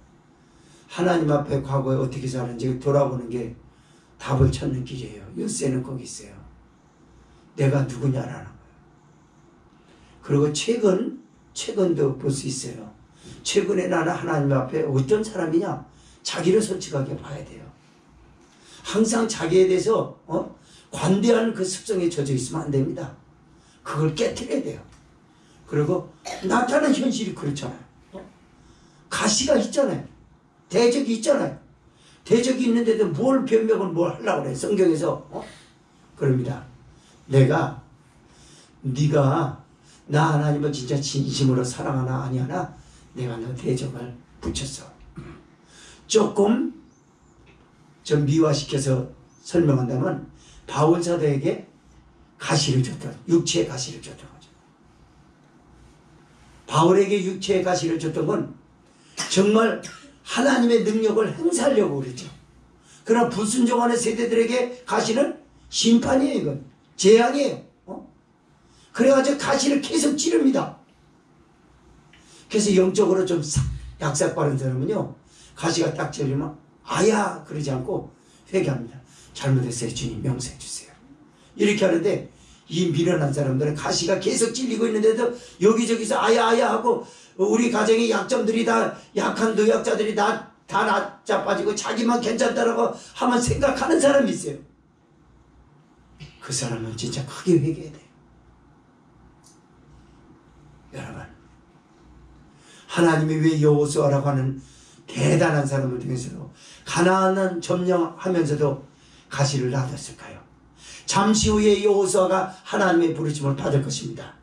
하나님 앞에 과거에 어떻게 살았는지 돌아보는 게 답을 찾는 길이에요. 요새는 거기 있어요. 내가 누구냐라는 거예요. 그리고 최근도 볼 수 있어요. 최근에 나는 하나님 앞에 어떤 사람이냐? 자기를 솔직하게 봐야 돼요. 항상 자기에 대해서 관대한 그 습성에 젖어 있으면 안 됩니다. 그걸 깨트려야 돼요. 그리고 나타나는 현실이 그렇잖아요. 가시가 있잖아요. 대적이 있잖아요. 대적이 있는데도 뭘 변명을 뭘 하려고 그래. 성경에서 그럽니다. 네가 나 하나님을 진짜 진심으로 사랑하나 아니하나 내가 너 대적을 붙였어. 조금 좀 미화시켜서 설명한다면 바울 사도에게 가시를 줬던, 육체의 가시를 줬던 거죠. 바울에게 육체의 가시를 줬던 건 정말 하나님의 능력을 행사하려고 그랬죠. 그러나 불순종하는 세대들에게 가시는 심판이에요. 이건 재앙이에요. 그래가지고 가시를 계속 찌릅니다. 그래서 영적으로 좀 약삭빠른 사람은요, 가시가 딱 찔리면 아야 그러지 않고 회개합니다. 잘못했어요. 주님 용서해 주세요. 이렇게 하는데 이 미련한 사람들은 가시가 계속 찔리고 있는데도 여기저기서 아야 하고 우리 가정의 약점들이 다 약한 노약자들이 다 나자빠지고 자기만 괜찮다라고 하면 생각하는 사람이 있어요. 그 사람은 진짜 크게 회개해야 돼요. 여러분, 하나님이 왜 여호수아라고 하는 대단한 사람을 통해서도 가나안은 점령하면서도 가시를 놔뒀을까요? 잠시 후에 여호수아가 하나님의 부르심을 받을 것입니다.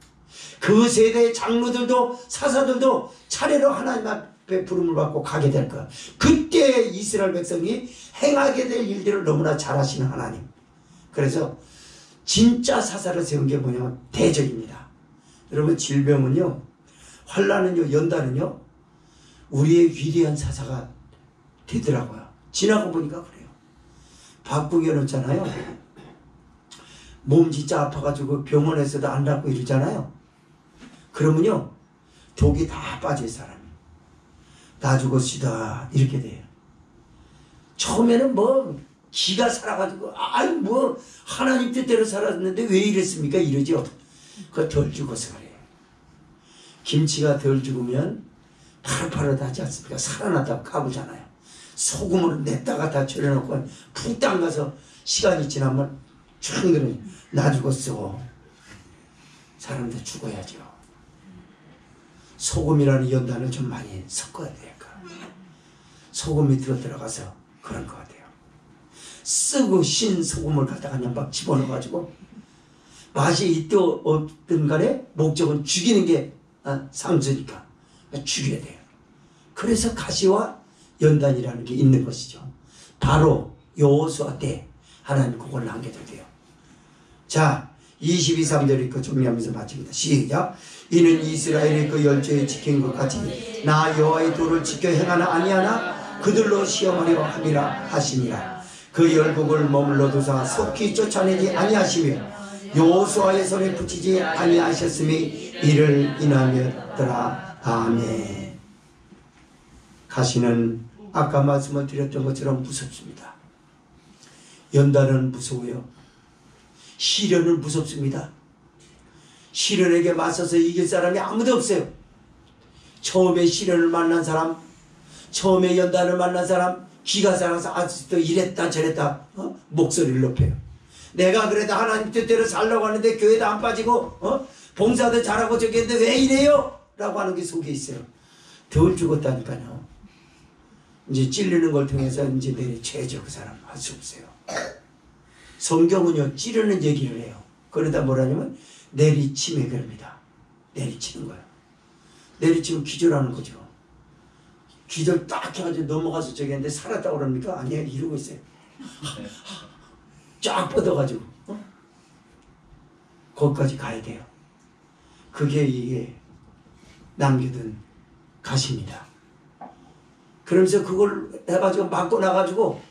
그 세대의 장로들도 사사들도 차례로 하나님 앞에 부름을 받고 가게 될 거예요. 그때 이스라엘 백성이 행하게 될 일들을 너무나 잘 아시는 하나님. 그래서 진짜 사사를 세운 게 뭐냐면 대적입니다. 여러분, 질병은요, 환난은요, 연단은요, 우리의 위대한 사사가 되더라고요. 지나고 보니까 그래요. 박붕현이었잖아요. 몸 진짜 아파가지고 병원에서도 안 낫고 이러잖아요. 그러면요, 독이 다 빠질 사람이. 나 죽었시다 이렇게 돼요. 처음에는 기가 살아가지고 하나님 뜻대로 살았는데 왜 이랬습니까? 이러죠. 그거 덜 죽어서 그래요. 김치가 덜 죽으면 파릇파릇하지 않습니까? 살아났다고 까부잖아요. 소금을 냈다가 다 절여놓고 푹 담가서 시간이 지나면 쫙 그러니 나 죽었어. 사람들 죽어야죠. 소금이라는 연단을 좀 많이 섞어야 될까. 소금이 들어가서 그런 것 같아요. 쓰고 신 소금을 갖다가 그냥 막 집어넣어가지고 맛이 있든 없든 간에 목적은 죽이는 게 상수니까 죽여야 돼요. 그래서 가시와 연단이라는 게 있는 것이죠. 바로 여호수아 때 하나님 그걸 남겨두세요. 자, 22, 3절 읽고 정리하면서 마칩니다. 시작. 이는 이스라엘의 그 열조에 지킨 것 같이 나 여호와의 도를 지켜 행하나 아니하나 그들로 시험하려 함이라 하시니라. 그 열국을 머물러 두사 속히 쫓아내지 아니하시며 여호수아의 손에 붙이지 아니하셨음이 이를 인하였더라. 아멘. 가시는 아까 말씀을 드렸던 것처럼 무섭습니다. 연단은 무서워요. 시련은 무섭습니다. 시련에게 맞서서 이길 사람이 아무도 없어요. 처음에 시련을 만난 사람, 처음에 연단을 만난 사람, 기가 살아서 아직도 이랬다 저랬다 목소리를 높여요. 내가 그래도 하나님 뜻대로 살려고 하는데 교회도 안 빠지고 봉사도 잘하고 저기 했는데 왜 이래요? 라고 하는 게 속에 있어요. 덜 죽었다니까요. 이제 찔리는 걸 통해서 이제 내리쳐야죠. 그 사람 할 수 없어요. 성경은요, 찌르는 얘기를 해요. 그러다 뭐라냐면 내리침에 그럽니다. 내리치는 거예요. 내리치면 기절하는 거죠. 기절 딱 해가지고 넘어가서 저기 했는데 살았다고 그럽니까? 아니에요. 이러고 있어요. 쫙 뻗어가지고 거기까지 가야 돼요. 그게 이게 남겨둔 가시입니다. 그러면서 그걸 해가지고 맞고 나가지고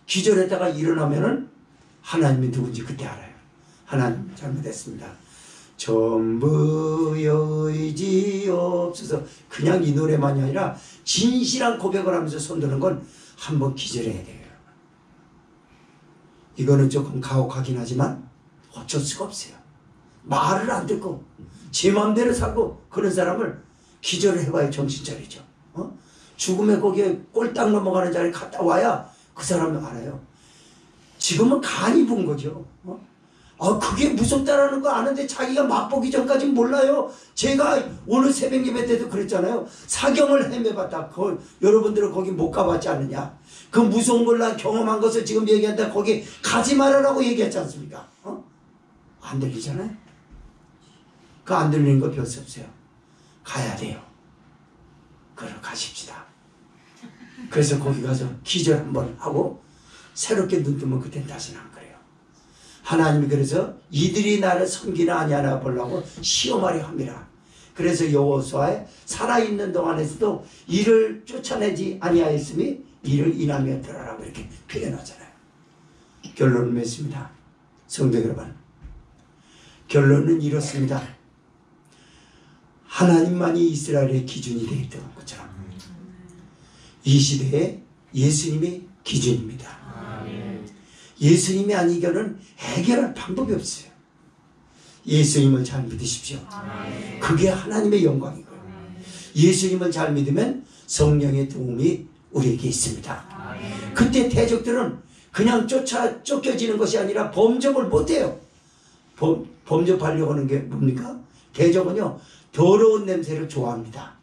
기절했다가 일어나면은 하나님이 누군지 그때 알아요. 하나님 잘못했습니다. 전부 의지없어서 그냥 이 노래만이 아니라 진실한 고백을 하면서 손드는 건 한번 기절해야 돼요. 이거는 조금 가혹하긴 하지만 어쩔 수가 없어요. 말을 안 듣고 제 마음대로 살고 그런 사람을 기절을 해봐야 정신 차리죠. 죽음의 거기에 꼴딱 넘어가는 자리에 갔다 와야 그 사람을 알아요. 지금은 간이 본 거죠. 그게 무섭다라는 거 아는데 자기가 맛보기 전까지는 몰라요. 제가 오늘 새벽 예배 때도 그랬잖아요. 사경을 헤매봤다. 여러분들은 거기 못 가봤지 않느냐. 그 무서운 걸 난 경험한 것을 지금 얘기한다. 거기 가지 말아라고 얘기했지 않습니까? 안 들리잖아요. 그 안 들리는 거 별 수 없어요. 가야 돼요. 그럼 가십시다. 그래서 거기 가서 기절 한번 하고 새롭게 눈 뜨면 그땐 다시는 안 그래요. 하나님이 그래서 이들이 나를 섬기나 아니하나 보려고 시험하려 합니다. 그래서 여호수아에 살아있는 동안에서도 이를 쫓아내지 아니하였으니 이를 인하며 들어라고 이렇게 표현하잖아요. 결론을 맺습니다. 성도 여러분, 결론은 이렇습니다. 하나님만이 이스라엘의 기준이 되었던 것처럼 이 시대에 예수님이 기준입니다. 예수님이 아니고는 해결할 방법이 없어요. 예수님을 잘 믿으십시오. 그게 하나님의 영광이고요. 예수님을 잘 믿으면 성령의 도움이 우리에게 있습니다. 그때 대적들은 그냥 쫓겨지는 것이 아니라 범접을 못해요. 범접하려고 하는 게 뭡니까? 대적은요, 더러운 냄새를 좋아합니다.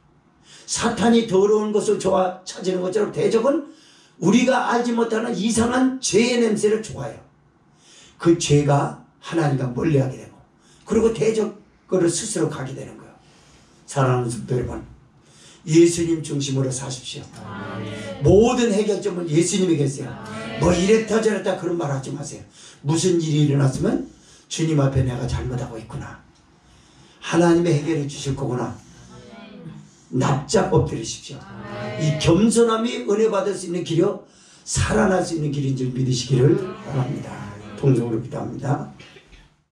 사탄이 더러운 것을 찾는 것처럼 대적은 우리가 알지 못하는 이상한 죄의 냄새를 좋아해요. 그 죄가 하나님과 멀리하게 되고, 그리고 대적 거를 스스로 가게 되는 거예요. 사랑하는 성도 여러분, 예수님 중심으로 사십시오. 모든 해결점은 예수님이 계세요. 뭐 이랬다 저랬다 그런 말 하지 마세요. 무슨 일이 일어났으면 주님 앞에 내가 잘못하고 있구나, 하나님의 해결해 주실 거구나, 납작 엎드리십시오. 이 겸손함이 은혜 받을 수 있는 길이요 살아날 수 있는 길인 줄 믿으시기를 바랍니다. 동정으로 기도합니다.